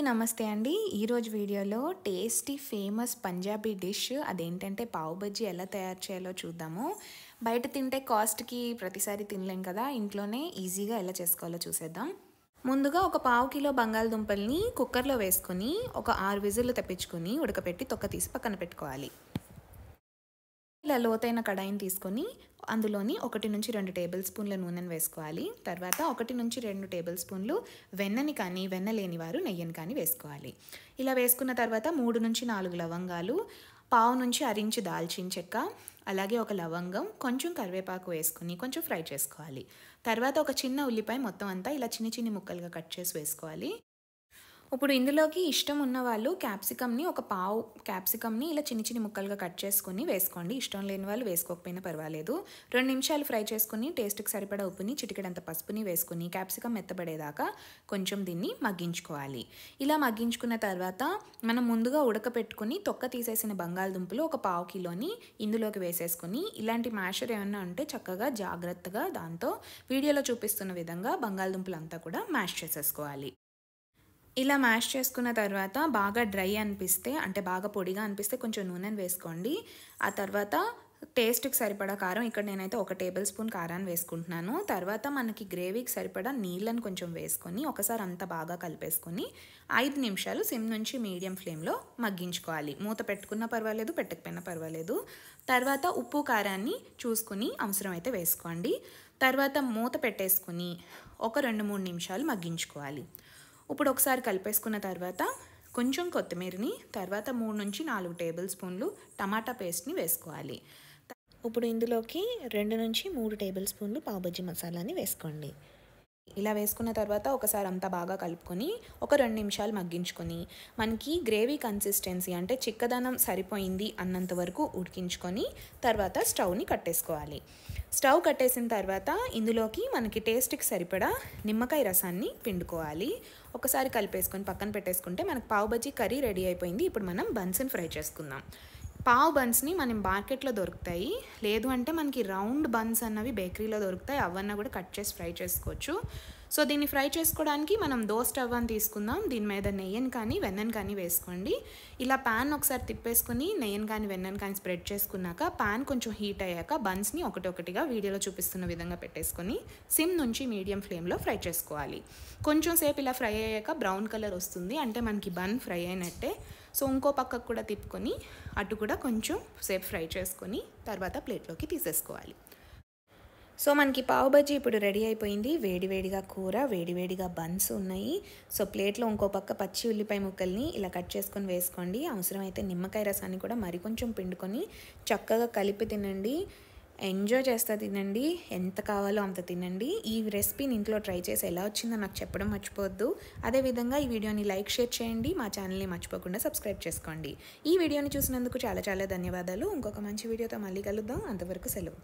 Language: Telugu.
నమస్తే అండి. ఈరోజు వీడియోలో టేస్టీ ఫేమస్ పంజాబీ డిష్ అదేంటంటే పావు బజ్జీ ఎలా తయారు చేయాలో చూద్దాము. బయట తింటే కాస్ట్‌కి ప్రతిసారి తినలేం కదా! ఇంట్లోనే ఈజీగా ఎలా చేసుకోవాలో చూసేద్దాం. ముందుగా ఒక పావు కిలో బంగాళదుంపల్ని కుక్కర్‌లో వేసుకొని ఒక 6 విజిల్లు తెప్పించుకొని ఉడకపెట్టి తొక్క తీసి పక్కన పెట్టుకోవాలి. ఇలా లోతైన కడాయిని తీసుకొని అందులోని 1-2 టేబుల్ స్పూన్ల నూనెను వేసుకోవాలి. తర్వాత 1-2 టేబుల్ స్పూన్లు వెన్నని కానీ వెన్న లేని వారు నెయ్యిని కానీ వేసుకోవాలి. ఇలా వేసుకున్న తర్వాత 3-4 లవంగాలు, పావు నుంచి అరించి దాల్చిన చెక్క, అలాగే ఒక లవంగం, కొంచెం కరివేపాకు వేసుకొని కొంచెం ఫ్రై చేసుకోవాలి. తర్వాత ఒక చిన్న ఉల్లిపాయ మొత్తం అంతా ఇలా చిన్ని ముక్కలుగా కట్ చేసి వేసుకోవాలి. ఇప్పుడు ఇందులోకి ఇష్టం ఉన్న వాళ్ళు ఒక పావు క్యాప్సికమ్ని ఇలా చిన్ని ముక్కలుగా కట్ చేసుకొని వేసుకోండి. ఇష్టం లేని వాళ్ళు వేసుకోకపోయినా పర్వాలేదు. 2 నిమిషాలు ఫ్రై చేసుకుని టేస్ట్కి సరిపడా ఉప్పుని చిటికెడంత పసుపుని వేసుకుని క్యాప్సికమ్ మెత్తబడేదాకా కొంచెం దీన్ని మగ్గించుకోవాలి. ఇలా మగ్గించుకున్న తర్వాత మనం ముందుగా ఉడకపెట్టుకుని తొక్క తీసేసిన బంగాళదుంపలు ఒక పావు కిలోని ఇందులోకి వేసేసుకుని ఇలాంటి మ్యాషర్ ఏమన్నా ఉంటే చక్కగా జాగ్రత్తగా దాంతో వీడియోలో చూపిస్తున్న విధంగా బంగాళదుంపలు అంతా కూడా మ్యాష్ చేసేసుకోవాలి. ఇలా మ్యాష్ చేసుకున్న తర్వాత బాగా డ్రై అనిపిస్తే అంటే బాగా పొడిగా అనిపిస్తే కొంచెం నూనెను వేసుకోండి. ఆ తర్వాత టేస్ట్కి సరిపడా కారం, ఇక్కడ నేనైతే 1 టేబుల్ స్పూన్ కారాన్ని వేసుకుంటున్నాను. తర్వాత మనకి గ్రేవీకి సరిపడా నీళ్ళని కొంచెం వేసుకొని ఒకసారి అంతా బాగా కలిపేసుకొని 5 నిమిషాలు సిమ్ నుంచి మీడియం ఫ్లేమ్లో మగ్గించుకోవాలి. మూత పెట్టుకున్నా పర్వాలేదు, పెట్టకపోయినా పర్వాలేదు. తర్వాత ఉప్పు కారాన్ని చూసుకుని అవసరమైతే వేసుకోండి. తర్వాత మూత పెట్టేసుకుని ఒక 2-3 నిమిషాలు మగ్గించుకోవాలి. ఇప్పుడు ఒకసారి కలిపేసుకున్న తర్వాత కొంచెం కొత్తిమీరని, తర్వాత 3-4 టేబుల్ స్పూన్లు టమాటా పేస్ట్ని వేసుకోవాలి. ఇప్పుడు ఇందులోకి 2-3 టేబుల్ స్పూన్లు పావు బజ్జీ మసాలాని వేసుకోండి. ఇలా వేసుకున్న తర్వాత ఒకసారి అంతా బాగా కలుపుకొని ఒక 2 నిమిషాలు మగ్గించుకొని మనకి గ్రేవీ కన్సిస్టెన్సీ అంటే చిక్కదనం సరిపోయింది అన్నంత వరకు ఉడికించుకొని తర్వాత స్టవ్ని కట్టేసుకోవాలి. స్టవ్ కట్టేసిన తర్వాత ఇందులోకి మనకి టేస్ట్కి సరిపడా నిమ్మకాయ రసాన్ని పిండుకోవాలి. ఒకసారి కలిపేసుకొని పక్కన పెట్టేసుకుంటే మనకు పావు బజ్జీ కర్రీ రెడీ అయిపోయింది. ఇప్పుడు మనం బన్స్ని ఫ్రై చేసుకుందాం. పావు బన్స్ని మనం మార్కెట్లో దొరుకుతాయి, లేదు అంటే మనకి రౌండ్ బన్స్ అన్నవి బేకరీలో దొరుకుతాయి. అవన్నీ కూడా కట్ చేసి ఫ్రై చేసుకోవచ్చు. సో దీన్ని ఫ్రై చేసుకోవడానికి మనం దోస స్టవ్ అని తీసుకుందాం. దీని మీద నెయ్యిని కానీ వెన్నని కానీ వేసుకోండి. ఇలా ప్యాన్ ఒకసారి తిప్పేసుకుని నెయ్యిని కానీ వెన్నని కానీ స్ప్రెడ్ చేసుకున్నాక ప్యాన్ కొంచెం హీట్ అయ్యాక బన్స్ని ఒకటిగా వీడియోలో చూపిస్తున్న విధంగా పెట్టేసుకొని సిమ్ నుంచి మీడియం ఫ్లేమ్లో ఫ్రై చేసుకోవాలి. కొంచెం సేపు ఇలా ఫ్రై అయ్యాక బ్రౌన్ కలర్ వస్తుంది అంటే మనకి బన్ ఫ్రై అయినట్టే. సో ఇంకో పక్కకు కూడా తిప్పుకొని అటు కూడా కొంచెం సేపు ఫ్రై చేసుకొని తర్వాత ప్లేట్లోకి తీసేసుకోవాలి. సో మనకి పావు బజ్జీ ఇప్పుడు రెడీ అయిపోయింది. వేడివేడిగా కూర, వేడివేడిగా బన్స్ ఉన్నాయి. సో ప్లేట్లో ఇంకో పక్క పచ్చి ఉల్లిపాయ ముక్కల్ని ఇలా కట్ చేసుకొని వేసుకోండి. అవసరమైతే నిమ్మకాయ రసాన్ని కూడా మరికొంచెం పిండుకొని చక్కగా కలిపి తినండి. ఎంజాయ్ చేస్తా తినండి. ఎంత కావాలో అంత తినండి. ఈ రెసిపీని ఇంట్లో ట్రై చేసి ఎలా వచ్చిందో నాకు చెప్పడం మర్చిపోవద్దు. అదేవిధంగా ఈ వీడియోని లైక్, షేర్ చేయండి. మా ఛానల్ని మర్చిపోకుండా సబ్స్క్రైబ్ చేసుకోండి. ఈ వీడియోని చూసినందుకు చాలా ధన్యవాదాలు. ఇంకొక మంచి వీడియోతో మళ్ళీ కలుద్దాం. అంతవరకు సెలవు.